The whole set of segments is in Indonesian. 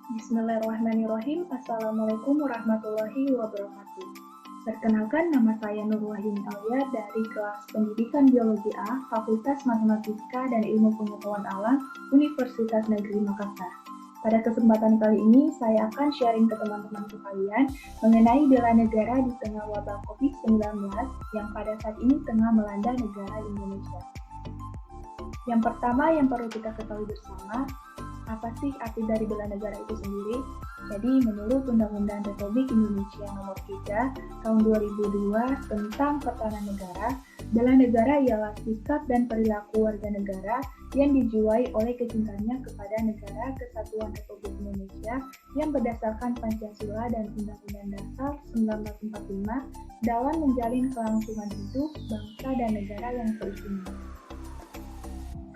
Bismillahirrahmanirrahim. Assalamualaikum warahmatullahi wabarakatuh. Perkenalkan, nama saya Nurwahini Alia dari kelas Pendidikan Biologi A, Fakultas Matematika dan Ilmu Pengetahuan Alam, Universitas Negeri Makassar. Pada kesempatan kali ini, saya akan sharing ke teman-teman kalian mengenai bela negara di tengah wabah COVID-19 yang pada saat ini tengah melanda negara Indonesia. Yang pertama yang perlu kita ketahui bersama, apa sih arti dari bela negara itu sendiri? Jadi, menurut Undang-Undang Republik Indonesia Nomor 3 Tahun 2002 tentang Pertahanan Negara, bela negara ialah sikap dan perilaku warga negara yang dijiwai oleh kecintaannya kepada negara kesatuan Republik Indonesia yang berdasarkan Pancasila dan Undang-Undang Dasar 1945 dalam menjalin kelangsungan hidup bangsa dan negara yang seimbang.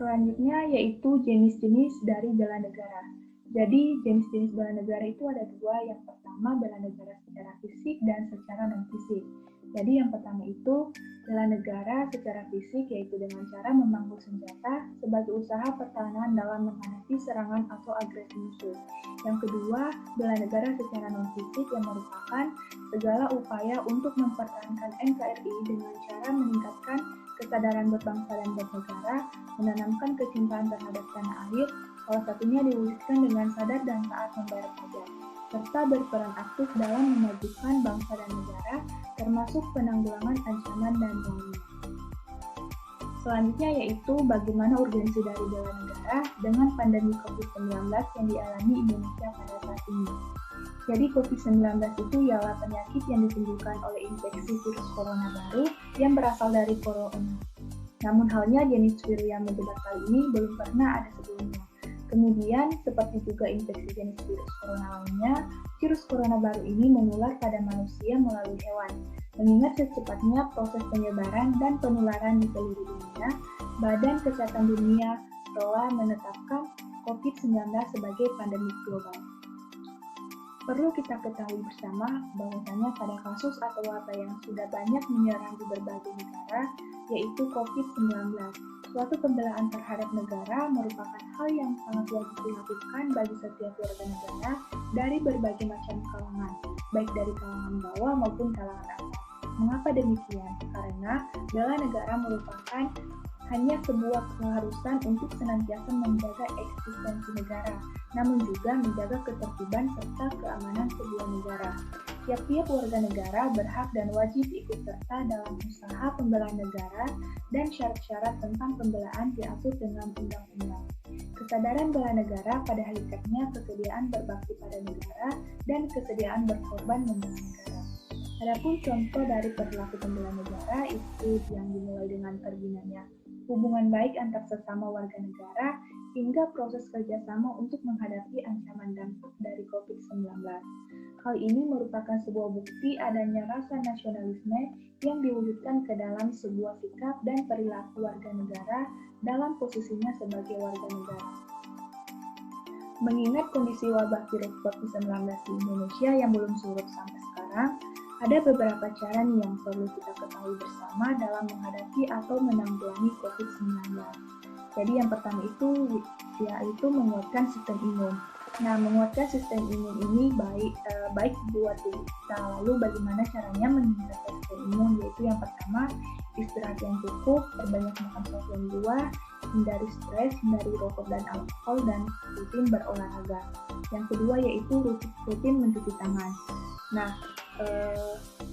Selanjutnya yaitu jenis-jenis dari bela negara. Jadi jenis-jenis bela negara itu ada dua. Yang pertama bela negara secara fisik dan secara non-fisik. Jadi yang pertama itu bela negara secara fisik yaitu dengan cara memanggul senjata sebagai usaha pertahanan dalam menghadapi serangan atau agresi musuh. Yang kedua bela negara secara non-fisik yang merupakan segala upaya untuk mempertahankan NKRI dengan cara meningkatkan kesadaran berbangsa dan bernegara, menanamkan kecintaan terhadap tanah air, salah satunya diwujudkan dengan sadar dan taat membayar pajak, serta berperan aktif dalam memajukan bangsa dan negara, termasuk penanggulangan ancaman dan lainnya. Selanjutnya yaitu bagaimana urgensi dari bela negara dengan pandemi COVID-19 yang dialami Indonesia pada saat ini. Jadi COVID-19 itu ialah penyakit yang ditimbulkan oleh infeksi virus corona baru yang berasal dari corona. Namun halnya jenis virus yang menyebar kali ini belum pernah ada sebelumnya. Kemudian, seperti juga infeksi jenis virus corona lainnya, virus corona baru ini menular pada manusia melalui hewan. Mengingat secepatnya proses penyebaran dan penularan di seluruh dunia, Badan Kesehatan Dunia telah menetapkan COVID-19 sebagai pandemi global. Perlu kita ketahui bersama bahwasanya pada kasus atau wabah yang sudah banyak menyerang di berbagai negara, yaitu COVID-19. Suatu pembelaan terhadap negara merupakan hal yang sangat wajib dilakukan bagi setiap warga negara dari berbagai macam kalangan, baik dari kalangan bawah maupun kalangan atas. Mengapa demikian? Karena bela negara merupakan hanya sebuah keharusan untuk senantiasa menjaga eksistensi negara, namun juga menjaga ketertiban serta keamanan sebuah negara. Tiap-tiap warga negara berhak dan wajib ikut serta dalam usaha pembelaan negara dan syarat-syarat tentang pembelaan diatur dengan undang-undang. Kesadaran bela negara pada hakikatnya kesediaan berbakti pada negara dan kesediaan berkorban membela negara. Adapun contoh dari perilaku pembela negara itu yang dimulai dengan terbinanya hubungan baik antar sesama warga negara hingga proses kerjasama untuk menghadapi ancaman dampak dari COVID-19. Hal ini merupakan sebuah bukti adanya rasa nasionalisme yang diwujudkan ke dalam sebuah sikap dan perilaku warga negara dalam posisinya sebagai warga negara. Mengingat kondisi wabah virus COVID-19 di Indonesia yang belum surut sampai sekarang, ada beberapa cara nih yang perlu kita ketahui bersama dalam menghadapi atau menanggulangi COVID-19. Jadi yang pertama itu yaitu menguatkan sistem imun. Nah, menguatkan sistem imun ini baik buat tubuh kita. Lalu bagaimana caranya meningkatkan sistem imun? Yaitu yang pertama, istirahat yang cukup, perbanyak makan sesuatu yang buah, hindari stres, hindari rokok dan alkohol, dan rutin berolahraga. Yang kedua yaitu rutin mencuci tangan. Nah,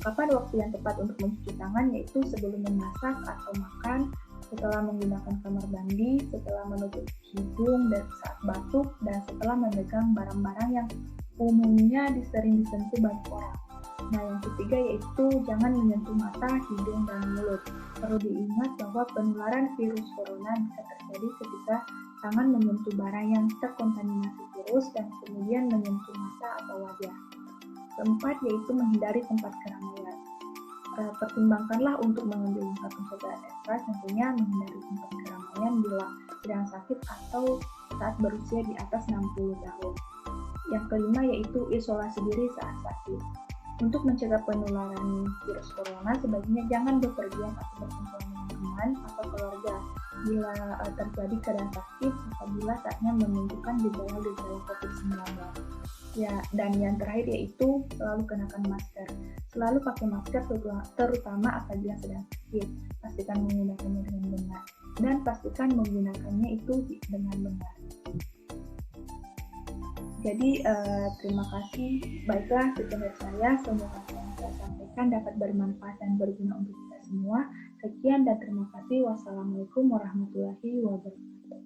kapan waktu yang tepat untuk mencuci tangan? Yaitu sebelum memasak atau makan, setelah menggunakan kamar mandi, setelah menutup hidung dan saat batuk, dan setelah memegang barang-barang yang umumnya sering disentuh banyak orang. Nah, yang ketiga yaitu jangan menyentuh mata, hidung, dan mulut. Perlu diingat bahwa penularan virus corona bisa terjadi ketika tangan menyentuh barang yang terkontaminasi virus dan kemudian menyentuh mata atau wajah. Keempat yaitu menghindari tempat keramaian. Pertimbangkanlah untuk mengambil langkah pencegahan ekstra, tentunya menghindari tempat keramaian bila sedang sakit atau saat berusia di atas 60 tahun. Yang kelima yaitu isolasi diri saat sakit. Untuk mencegah penularan virus corona, sebaiknya jangan bepergian atau bersentuhan dengan teman atau keluarga bila terjadi keadaan sakit apabila saatnya menunjukkan gejala-gejala COVID-19. Ya, dan yang terakhir yaitu selalu kenakan masker. Selalu pakai masker terutama apabila sedang sakit. Pastikan menggunakannya dengan benar dan pastikan menggunakannya itu dengan benar. Jadi terima kasih. Baiklah, sekian dari saya. Semoga apa yang saya sampaikan dapat bermanfaat dan berguna untuk kita semua. Sekian dan terima kasih. Wassalamualaikum warahmatullahi wabarakatuh.